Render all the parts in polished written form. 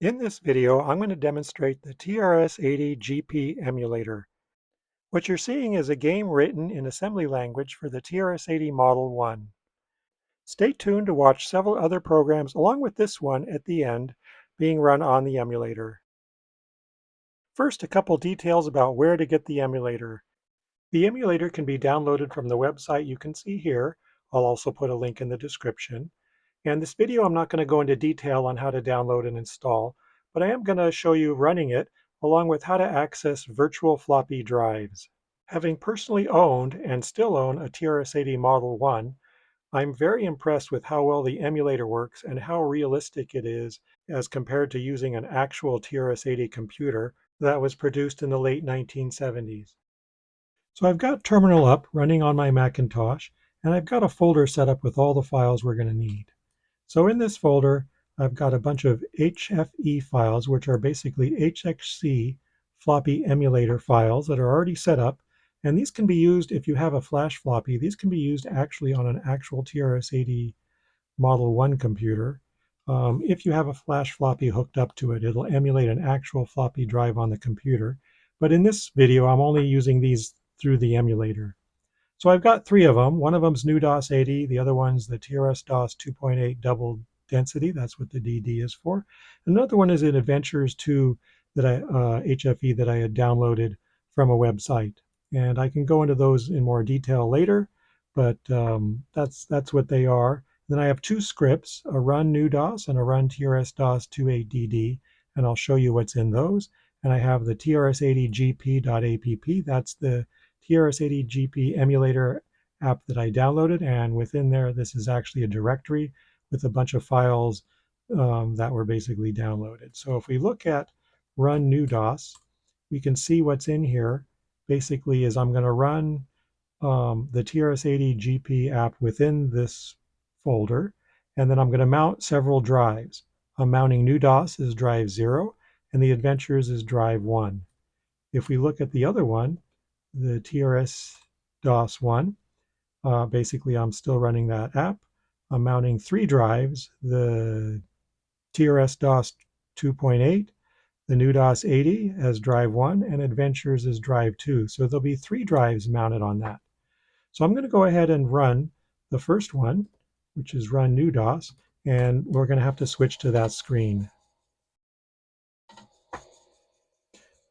In this video, I'm going to demonstrate the TRS-80 GP emulator. What you're seeing is a game written in assembly language for the TRS-80 Model 1. Stay tuned to watch several other programs along with this one at the end being run on the emulator. First, a couple details about where to get the emulator. The emulator can be downloaded from the website you can see here. I'll also put a link in the description. And this video, I'm not going to go into detail on how to download and install, but I am going to show you running it along with how to access virtual floppy drives. Having personally owned and still own a TRS-80 Model 1, I'm very impressed with how well the emulator works and how realistic it is as compared to using an actual TRS-80 computer that was produced in the late 1970s. So I've got Terminal up running on my Macintosh, and I've got a folder set up with all the files we're going to need. So in this folder, I've got a bunch of HFE files, which are basically HXC floppy emulator files that are already set up. And these can be used if you have a flash floppy. These can be used actually on an actual TRS-80 Model 1 computer. If you have a flash floppy hooked up to it, it'll emulate an actual floppy drive on the computer. But in this video, I'm only using these through the emulator. So I've got three of them. One of them's new-DOS 80. The other one's the TRS-DOS 2.8 double density. That's what the DD is for. Another one is an Adventures 2 that HFE that I had downloaded from a website. And I can go into those in more detail later, but that's what they are. Then I have two scripts, a run new-DOS and a run TRS-DOS 28DD, and I'll show you what's in those. And I have the TRS-80gp.app. That's the TRS-80 GP emulator app that I downloaded, and within there, this is actually a directory with a bunch of files that were basically downloaded. So if we look at run new DOS, we can see what's in here. Basically, is I'm going to run the TRS-80 GP app within this folder, and then I'm going to mount several drives. I'm mounting new DOS as drive 0, and the Adventures is drive 1. If we look at the other one, the TRS-DOS 1. Basically, I'm still running that app. I'm mounting three drives, the TRS-DOS 2.8, the new DOS 80 as drive 1, and Adventures as drive 2. So there'll be three drives mounted on that. So I'm going to go ahead and run the first one, which is run new DOS, and we're going to have to switch to that screen.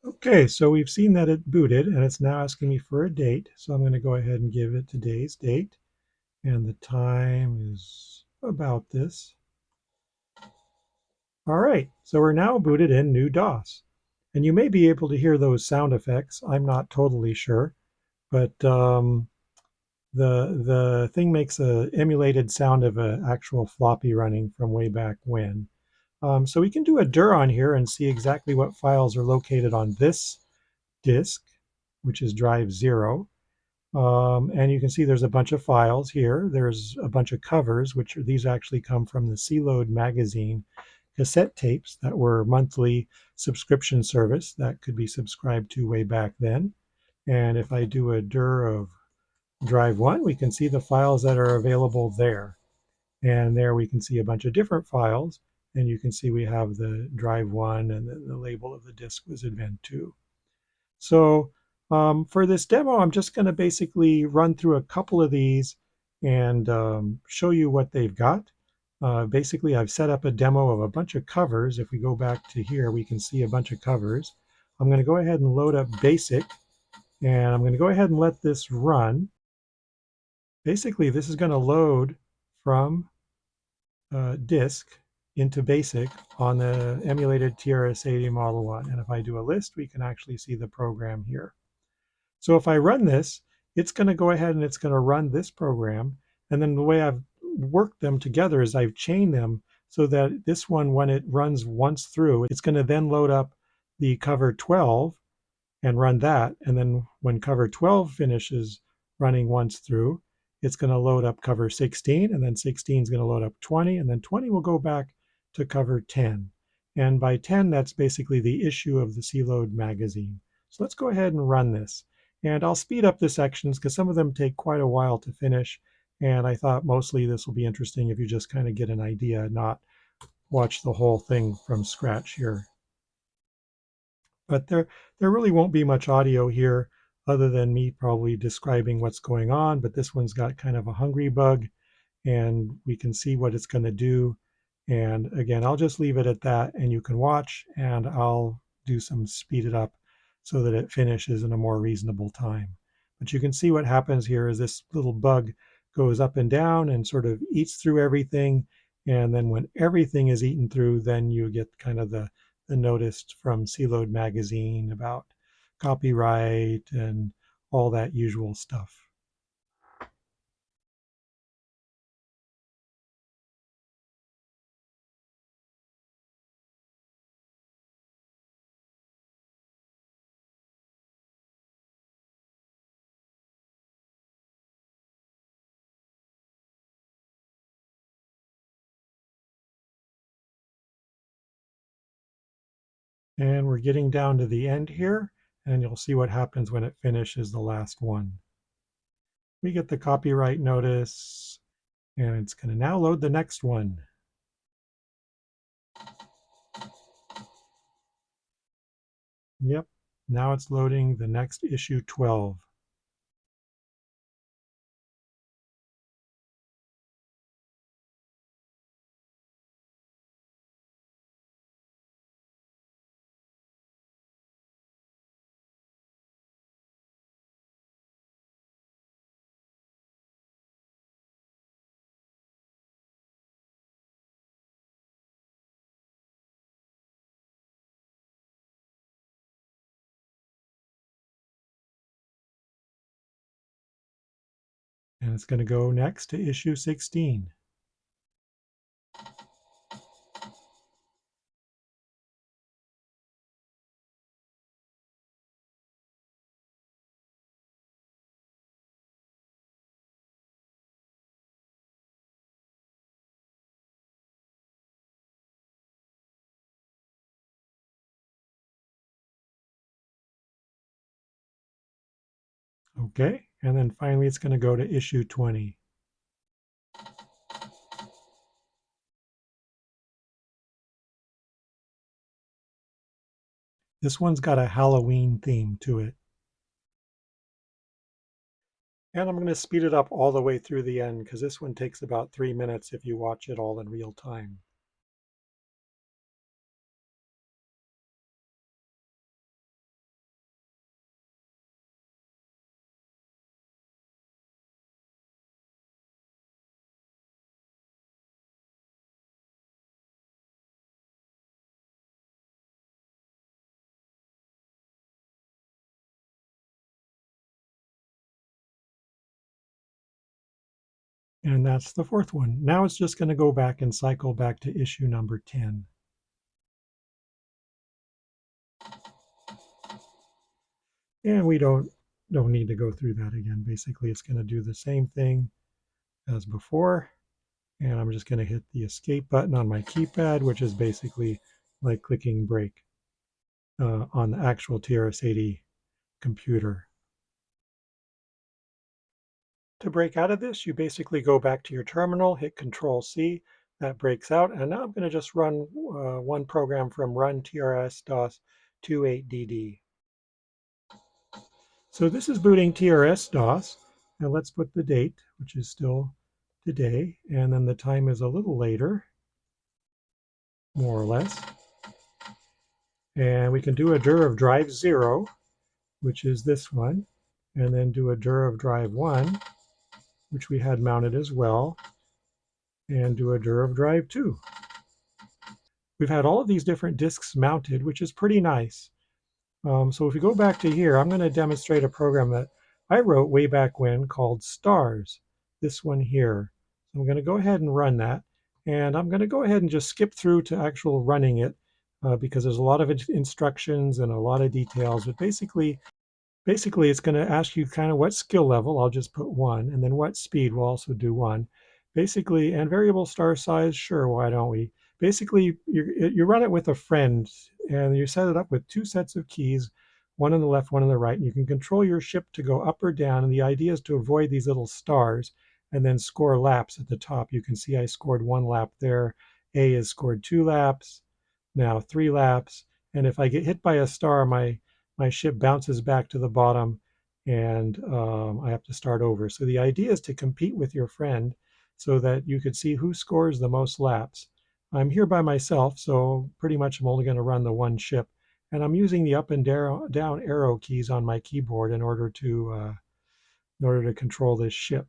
Okay, so we've seen that it booted, and it's now asking me for a date. So I'm going to go ahead and give it today's date, and the time is about this. All right, so we're now booted in new DOS. And you may be able to hear those sound effects. I'm not totally sure, but the thing makes a emulated sound of an actual floppy running from way back when. So we can do a dir on here and see exactly what files are located on this disk, which is drive 0. And you can see there's a bunch of files here. There's a bunch of covers, which these actually come from the CLOAD Magazine cassette tapes that were monthly subscription service that could be subscribed to way back then. And if I do a dir of drive 1, we can see the files that are available there. And there we can see a bunch of different files. And you can see we have the drive 1, and the label of the disk was Advent 2. So for this demo, I'm just going to basically run through a couple of these and show you what they've got. Basically, I've set up a demo of a bunch of covers. If we go back to here, we can see a bunch of covers. I'm going to go ahead and load up BASIC, and I'm going to go ahead and let this run. Basically, this is going to load from disk into BASIC on the emulated TRS-80 Model 1. And if I do a list, we can actually see the program here. So if I run this, it's going to go ahead and it's going to run this program. And then the way I've worked them together is I've chained them so that this one, when it runs once through, it's going to then load up the cover 12 and run that. And then when cover 12 finishes running once through, it's going to load up cover 16, and then 16 is going to load up 20, and then 20 will go back to cover 10. And by 10, that's basically the issue of the CLOAD magazine. So let's go ahead and run this. And I'll speed up the sections because some of them take quite a while to finish. And I thought mostly this will be interesting if you just kind of get an idea, not watch the whole thing from scratch here. But there really won't be much audio here other than me probably describing what's going on. But this one's got kind of a hungry bug, and we can see what it's going to do. And again, I'll just leave it at that, and you can watch, and I'll do some speed it up so that it finishes in a more reasonable time. But you can see what happens here is this little bug goes up and down and sort of eats through everything. And then when everything is eaten through, then you get kind of the notice from CLOAD Magazine about copyright and all that usual stuff. And we're getting down to the end here, and you'll see what happens when it finishes the last one. We get the copyright notice, and it's going to now load the next one. Yep, now it's loading the next issue 12. And it's going to go next to issue 16. Okay, and then finally it's going to go to issue 20. This one's got a Halloween theme to it. And I'm going to speed it up all the way through the end because this one takes about 3 minutes if you watch it all in real time. And that's the fourth one. Now it's just going to go back and cycle back to issue number 10. And we don't need to go through that again. Basically, it's going to do the same thing as before. And I'm just going to hit the escape button on my keypad, which is basically like clicking break on the actual TRS-80 computer. To break out of this, you basically go back to your terminal, hit Control-C, that breaks out. And now I'm going to just run one program from run TRS-DOS 28DD. So this is booting TRS-DOS. Now let's put the date, which is still today, and then the time is a little later, more or less. And we can do a dir of drive 0, which is this one, and then do a dir of drive 1, which we had mounted as well, and do a dir of drive 2. We've had all of these different disks mounted, which is pretty nice. So if we go back to here, I'm going to demonstrate a program that I wrote way back when called Stars, this one here. So I'm going to go ahead and run that. And I'm going to go ahead and just skip through to actual running it because there's a lot of instructions and a lot of details. But basically it's going to ask you kind of what skill level. I'll just put 1. And then what speed. We'll also do 1. Basically, and variable star size, sure, why don't we? Basically, you run it with a friend, and you set it up with 2 sets of keys, one on the left, one on the right, and you can control your ship to go up or down, and the idea is to avoid these little stars and then score laps at the top. You can see I scored 1 lap there, A has scored 2 laps, now 3 laps, and if I get hit by a star, my ship bounces back to the bottom, and I have to start over. So the idea is to compete with your friend so that you could see who scores the most laps. I'm here by myself, so pretty much I'm only going to run the one ship, and I'm using the up and down arrow keys on my keyboard in order to control this ship.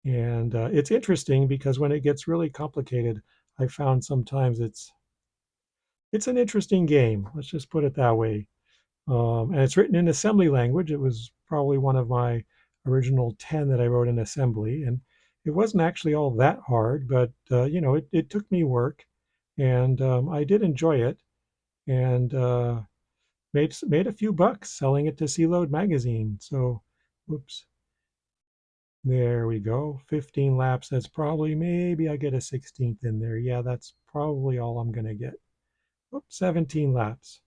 And it's interesting because when it gets really complicated, I found sometimes it's an interesting game. Let's just put it that way. And it's written in assembly language. It was probably one of my original 10 that I wrote in assembly, and it wasn't actually all that hard, but it took me work, and I did enjoy it, and made a few bucks selling it to CLOAD Magazine. So, whoops. There we go. 15 laps. That's probably, maybe I get a 16th in there. Yeah, that's probably all I'm going to get. Oops, 17 laps.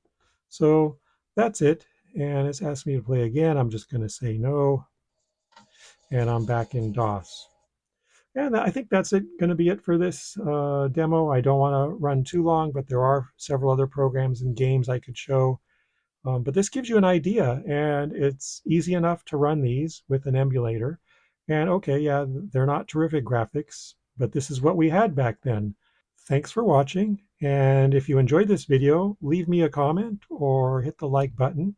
So that's it. And it's asked me to play again. I'm just going to say no. And I'm back in DOS. And I think that's going to be it for this demo. I don't want to run too long, but there are several other programs and games I could show. But this gives you an idea, and it's easy enough to run these with an emulator. And okay, yeah, they're not terrific graphics, but this is what we had back then. Thanks for watching, and if you enjoyed this video, leave me a comment or hit the like button,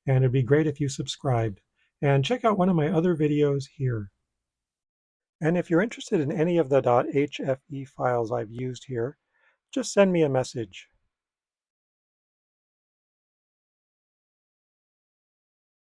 and it'd be great if you subscribed. And check out one of my other videos here. And if you're interested in any of the .hfe files I've used here, just send me a message.